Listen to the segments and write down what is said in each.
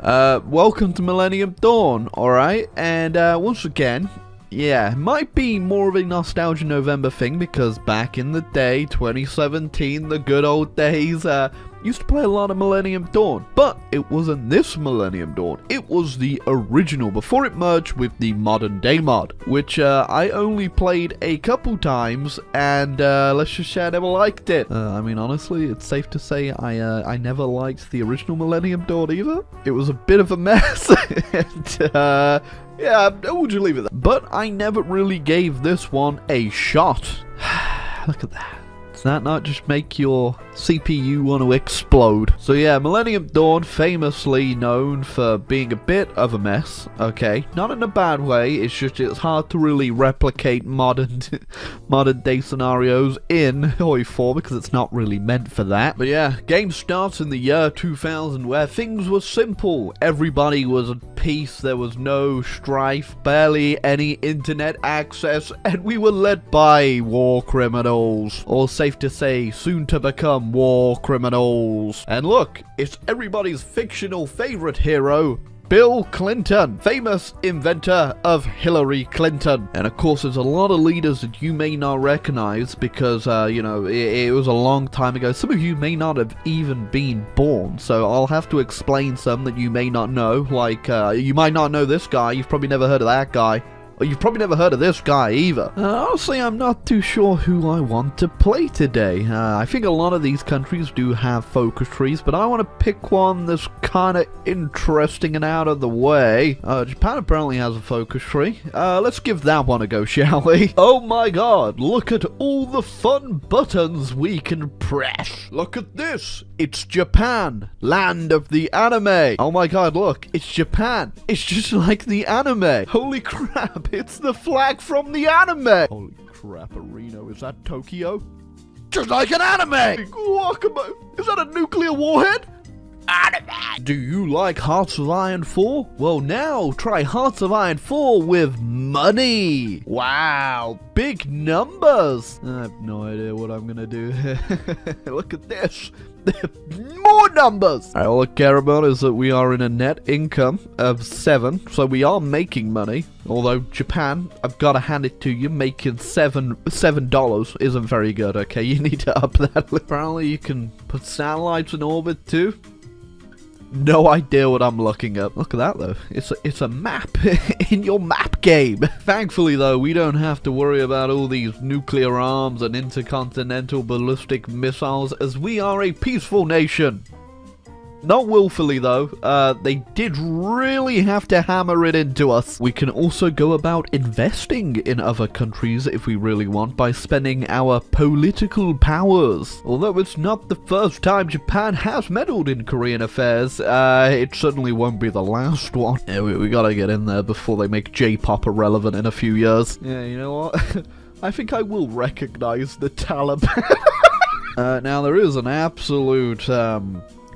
Welcome to Millennium Dawn, alright? And, once again, yeah, it might be more of a Nostalgia November thing because back in the day, 2017, the good old days, used to play a lot of Millennium Dawn, but it wasn't this Millennium Dawn. It was the original before it merged with the modern day mod, which I only played a couple times, and let's just say I never liked it. I mean, honestly, it's safe to say I never liked the original Millennium Dawn either. It was a bit of a mess, and yeah, we'll just leave it there. But I never really gave this one a shot. Look at that. Does that not just make your CPU want to explode? So yeah, Millennium Dawn, famously known for being a bit of a mess, okay? Not in a bad way, it's just it's hard to really replicate modern day scenarios in HoI4 because it's not really meant for that. But yeah, game starts in the year 2000 where things were simple. Everybody was at peace, there was no strife, barely any internet access, and we were led by war criminals. Or safe to say, soon to become war criminals. And look, it's everybody's fictional favorite hero, Bill Clinton, famous inventor of Hillary Clinton. And of course, there's a lot of leaders that you may not recognize because, you know, it was a long time ago. Some of you may not have even been born, so I'll have to explain some that you may not know. Like, you might not know this guy, you've probably never heard of that guy. Well, you've probably never heard of this guy either. Honestly, I'm not too sure who I want to play today. I think a lot of these countries do have focus trees, but I want to pick one that's kind of interesting and out of the way. Japan apparently has a focus tree. Let's give that one a go, shall we? Oh my god, look at all the fun buttons we can press. Look at this. It's Japan, land of the anime. Oh my god, look, it's Japan. It's just like the anime. Holy crap. It's the flag from the anime! Holy crap, Reno, is that Tokyo? Just like an anime! Guacamole! Is that a nuclear warhead? Anime! Do you like Hearts of Iron 4? Well now, try Hearts of Iron 4 with money! Wow, big numbers! I have no idea what I'm gonna do. Look at this! More numbers! Alright, all I care about is that we are in a net income of 7, so we are making money. Although Japan, I've got to hand it to you, making $7 isn't very good, okay? You need to up that. Apparently you can put satellites in orbit too. No idea what I'm looking at. Look at that though. It's a map in your map game. Thankfully though, we don't have to worry about all these nuclear arms and intercontinental ballistic missiles as we are a peaceful nation. Not willfully though, they did really have to hammer it into us. We can also go about investing in other countries if we really want by spending our political powers. Although it's not the first time Japan has meddled in Korean affairs, it certainly won't be the last one. Yeah, we gotta get in there before they make J-pop irrelevant in a few years. Yeah, you know what? I think I will recognize the Taliban. Now there is an absolute,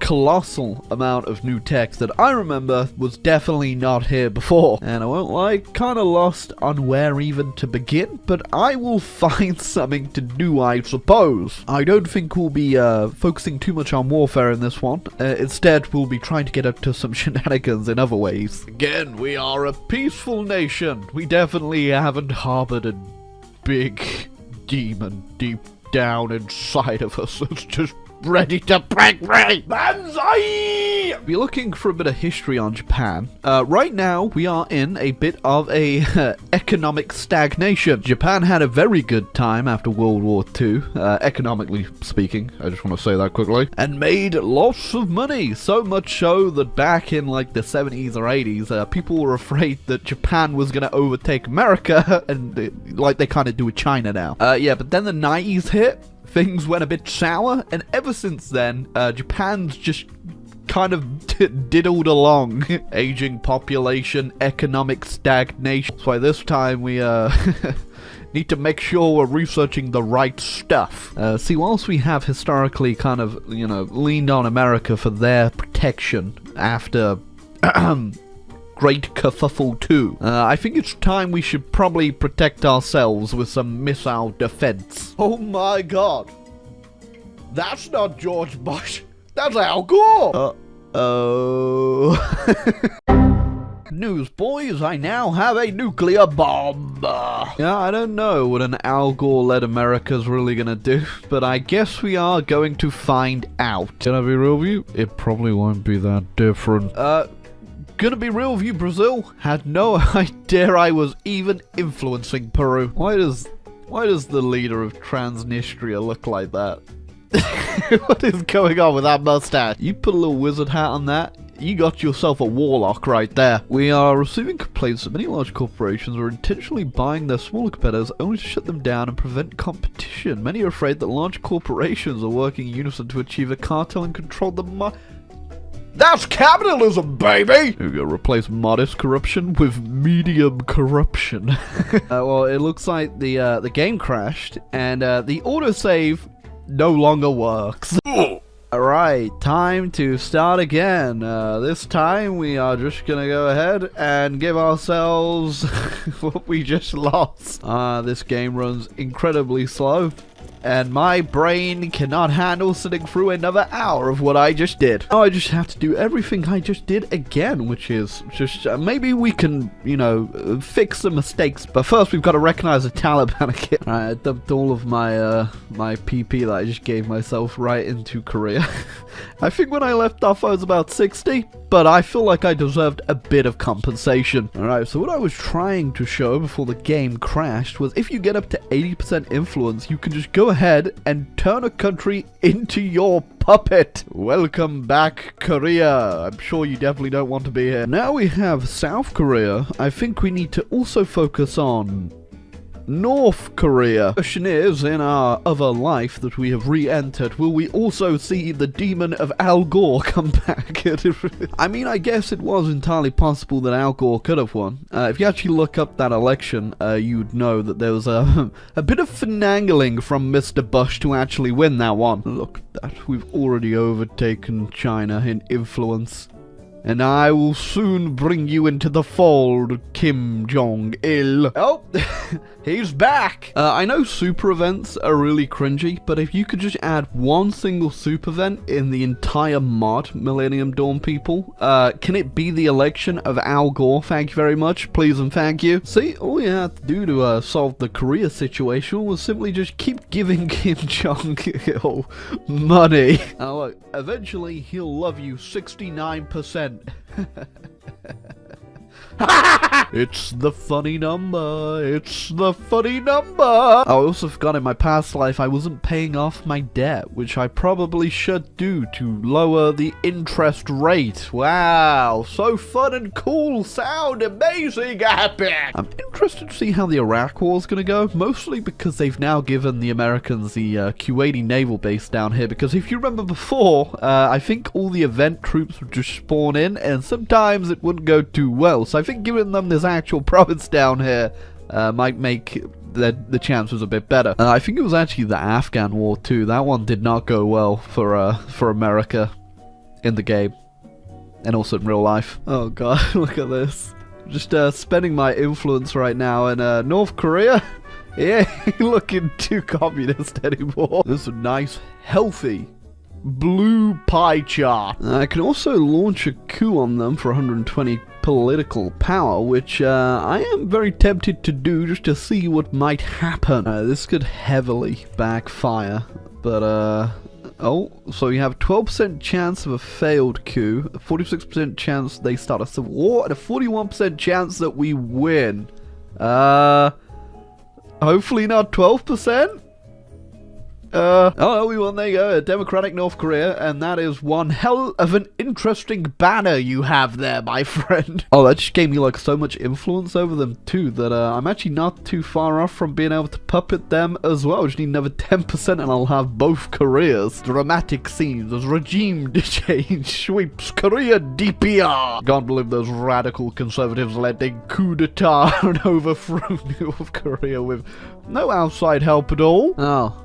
colossal amount of new text that I remember was definitely not here before, and I won't lie, kinda lost on where even to begin, but I will find something to do, I suppose. I don't think we'll be focusing too much on warfare in this one. Instead, we'll be trying to get up to some shenanigans in other ways. Again, we are a peaceful nation. We definitely haven't harbored a big demon deep down inside of us that's just ready to break free! Banzai! If you're looking for a bit of history on Japan, right now we are in a bit of a economic stagnation. Japan had a very good time after World War II, economically speaking, I just want to say that quickly, and made lots of money, so much so that back in like the 70s or 80s, people were afraid that Japan was going to overtake America, and like they kind of do with China now. Yeah, but then the 90s hit, things went a bit sour, and ever since then, Japan's just kind of diddled along. Aging population, economic stagnation. That's why this time we need to make sure we're researching the right stuff. See, whilst we have historically kind of, you know, leaned on America for their protection after Great Kerfuffle 2. I think it's time we should probably protect ourselves with some missile defense. Oh my god. That's not George Bush. That's Al Gore. Oh. News, boys, I now have a nuclear bomb. Yeah, I don't know what an Al Gore-led America's really gonna do, but I guess we are going to find out. Can I be real with you? It probably won't be that different. Gonna be real with you, Brazil. Had no idea I was even influencing Peru. Why does the leader of Transnistria look like that? What is going on with that mustache? You put a little wizard hat on that, you got yourself a warlock right there. We are receiving complaints that many large corporations are intentionally buying their smaller competitors only to shut them down and prevent competition. Many are afraid that large corporations are working in unison to achieve a cartel and control the market. That's capitalism, baby! We're gonna replace modest corruption with medium corruption. Well, it looks like the game crashed, and the autosave no longer works. Alright, time to start again. This time we are just gonna go ahead and give ourselves what we just lost. This game runs incredibly slow, and my brain cannot handle sitting through another hour of what I just did. Now I just have to do everything I just did again, which is just, maybe we can, you know, fix the mistakes, but first we've got to recognize the Taliban again. Alright, I dumped all of my, my PP that I just gave myself right into Korea. I think when I left off I was about 60, but I feel like I deserved a bit of compensation. Alright, so what I was trying to show before the game crashed was if you get up to 80% influence, you can just go ahead and turn a country into your puppet. Welcome back, Korea. I'm sure you definitely don't want to be here. Now we have South Korea. I think we need to also focus on North Korea. The question is, in our other life that we have re-entered, will we also see the demon of Al Gore come back? I mean, I guess it was entirely possible that Al Gore could have won. If you actually look up that election, you'd know that there was a bit of finagling from Mr. Bush to actually win that one. Look at that. We've already overtaken China in influence. And I will soon bring you into the fold, Kim Jong-il. Oh, he's back! I know super events are really cringy, but if you could just add one single super event in the entire mod, Millennium Dawn people, can it be the election of Al Gore? Thank you very much, please and thank you. See, all you had to do to solve the Korea situation was simply just keep giving Kim Jong-il money. Look, eventually he'll love you 69%. It's the funny number. It's the funny number. I also forgot in my past life I wasn't paying off my debt, which I probably should do to lower the interest rate. Wow, so fun and cool. Sound amazing, epic. I'm interested to see how the Iraq war is going to go, mostly because they've now given the Americans the Kuwaiti naval base down here, because if you remember before, I think all the event troops would just spawn in, and sometimes it wouldn't go too well, so I think giving them this actual province down here might make the chances a bit better. I think it was actually the Afghan war too. That one did not go well for America in the game, and also in real life. Oh god, look at this. Just spending my influence right now in North Korea. Yeah, looking too communist anymore. This is a nice, healthy blue pie chart. I can also launch a coup on them for 120 political power, which I am very tempted to do just to see what might happen. This could heavily backfire, but oh, so you have a 12% chance of a failed coup, a 46% chance they start a civil war, and a 41% chance that we win. Hopefully not 12%? Oh, we won. There you go, a democratic North Korea, and that is one hell of an interesting banner you have there, my friend. Oh, that just gave me like so much influence over them too, that I'm actually not too far off from being able to puppet them as well. Just need another 10% and I'll have both Koreas. Dramatic scenes as regime change sweeps Korea DPR. Can't believe those radical conservatives led a coup d'etat and overthrew North Korea with no outside help at all. Oh.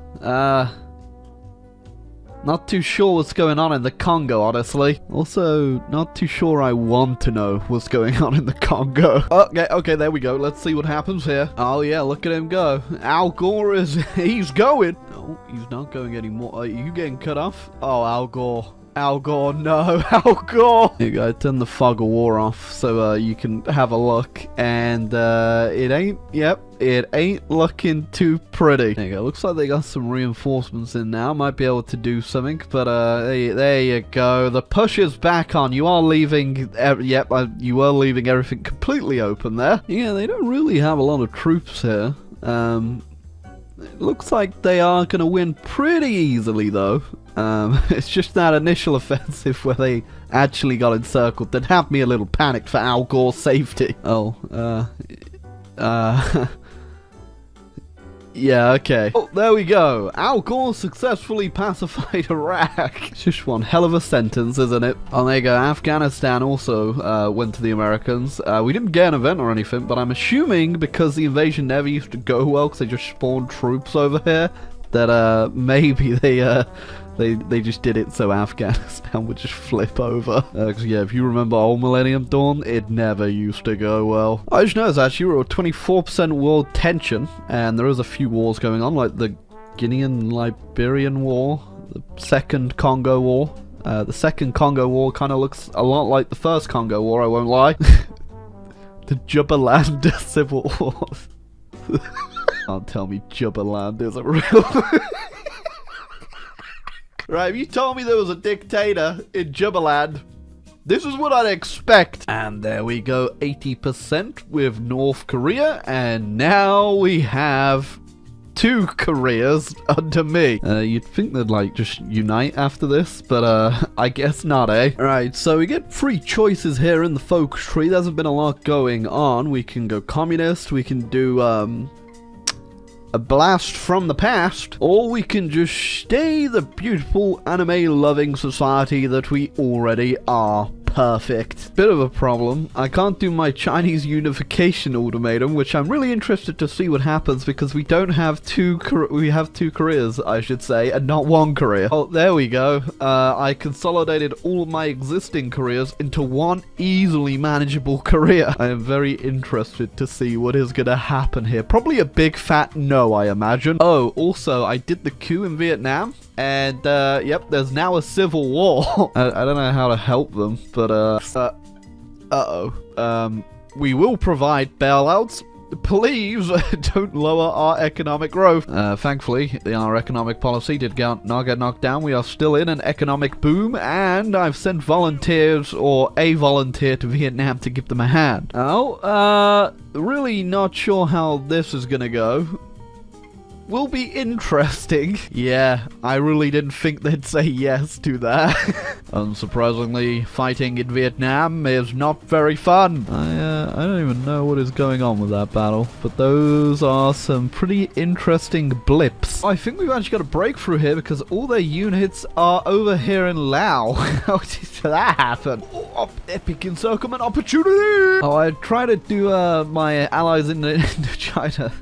Not too sure what's going on in the Congo, honestly. Also, not too sure I want to know what's going on in the Congo. Okay, there we go. Let's see what happens here. Oh yeah, look at him go. Al Gore he's going. No, he's not going anymore. Are you getting cut off? Oh, Al Gore. Al Gore, no, Al Gore! Here you go, turn the fog of war off so you can have a look. And it ain't looking too pretty. There you go, looks like they got some reinforcements in now. Might be able to do something, but there you go. The push is back on. You are leaving, you were leaving everything completely open there. Yeah, they don't really have a lot of troops here. It looks like they are going to win pretty easily, though. It's just that initial offensive where they actually got encircled that had me a little panicked for Al Gore's safety. Oh, yeah, okay. Oh, there we go. Al Gore successfully pacified Iraq. It's just one hell of a sentence, isn't it? Oh, there you go. Afghanistan also went to the Americans. We didn't get an event or anything, but I'm assuming because the invasion never used to go well because they just spawned troops over here, that maybe they just did it so Afghanistan would just flip over. Because yeah, if you remember old Millennium Dawn, it never used to go well. I just noticed actually we're at 24% world tension, and there is a few wars going on, like the Guinean-Liberian War, the Second Congo War. The Second Congo War kind of looks a lot like the First Congo War, I won't lie. The Jubaland Civil War. Can't tell me Jubaland isn't real. Right, if you told me there was a dictator in Jubaland, this is what I'd expect. And there we go, 80% with North Korea, and now we have 2 Koreas under me. You'd think they'd like just unite after this, but I guess not, eh? Right, so we get 3 choices here in the focus tree. There hasn't been a lot going on. We can go communist, we can do a blast from the past, or we can just stay the beautiful anime-loving society that we already are. Perfect. Bit of a problem. I can't do my Chinese unification ultimatum, which I'm really interested to see what happens because we don't have we have 2 Koreas, I should say, and not 1 Korea. Oh, there we go. I consolidated all of my existing Koreas into 1 easily manageable Korea. I am very interested to see what is gonna happen here. Probably a big fat no, I imagine. Oh, also, I did the coup in Vietnam. And, yep, there's now a civil war. I don't know how to help them, but, we will provide bailouts. Please don't lower our economic growth. Thankfully, our economic policy did not get knocked down. We are still in an economic boom, and I've sent volunteers, or a volunteer, to Vietnam to give them a hand. Oh, really not sure how this is gonna go. Will be interesting. Yeah, I really didn't think they'd say yes to that. Unsurprisingly, fighting in Vietnam is not very fun. I don't even know what is going on with that battle, but those are some pretty interesting blips. I think we've actually got a breakthrough here because all their units are over here in Laos. How did that happen? Oh, epic encirclement opportunity! Oh, I tried to do my allies in China.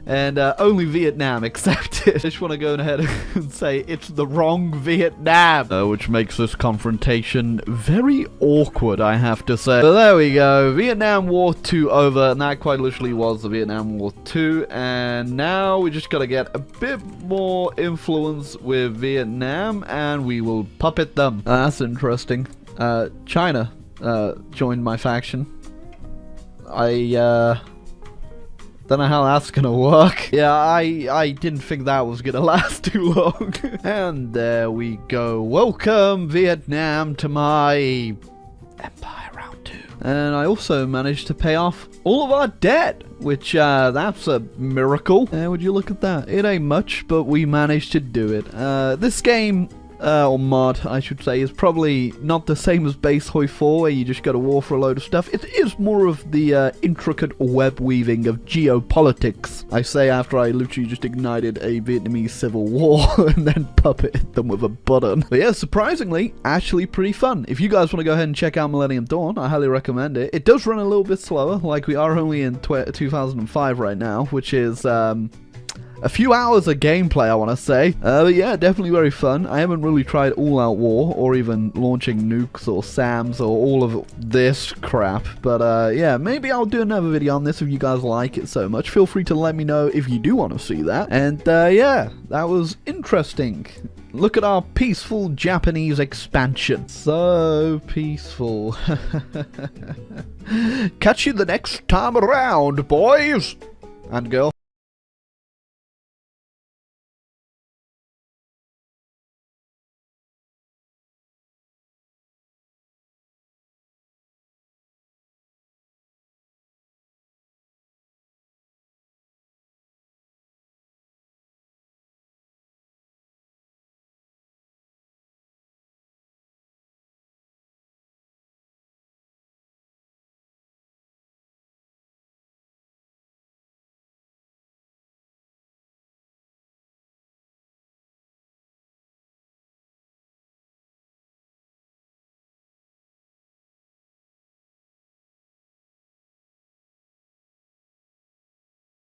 And only Vietnam accepted. I just want to go ahead and say it's the wrong Vietnam. Which makes this confrontation very awkward, I have to say. So there we go. Vietnam War 2 over. And that quite literally was the Vietnam War 2. And now we just got to get a bit more influence with Vietnam. And we will puppet them. That's interesting. China joined my faction. Don't know how that's gonna work. Yeah, I didn't think that was gonna last too long. And there we go. Welcome, Vietnam, to my Empire Round 2. And I also managed to pay off all of our debt, which, that's a miracle. Would you look at that? It ain't much, but we managed to do it. This game... or mod, I should say, is probably not the same as base HoI4, where you just go to war for a load of stuff. It is more of the intricate web weaving of geopolitics. I say after I literally just ignited a Vietnamese civil war and then puppeted them with a button. But yeah, surprisingly, actually pretty fun. If you guys want to go ahead and check out Millennium Dawn, I highly recommend it. It does run a little bit slower, like we are only in 2005 right now, which is... a few hours of gameplay, I want to say. But yeah, definitely very fun. I haven't really tried all-out war or even launching nukes or SAMs or all of this crap. But yeah, maybe I'll do another video on this if you guys like it so much. Feel free to let me know if you do want to see that. And yeah, that was interesting. Look at our peaceful Japanese expansion. So peaceful. Catch you the next time around, boys and girls.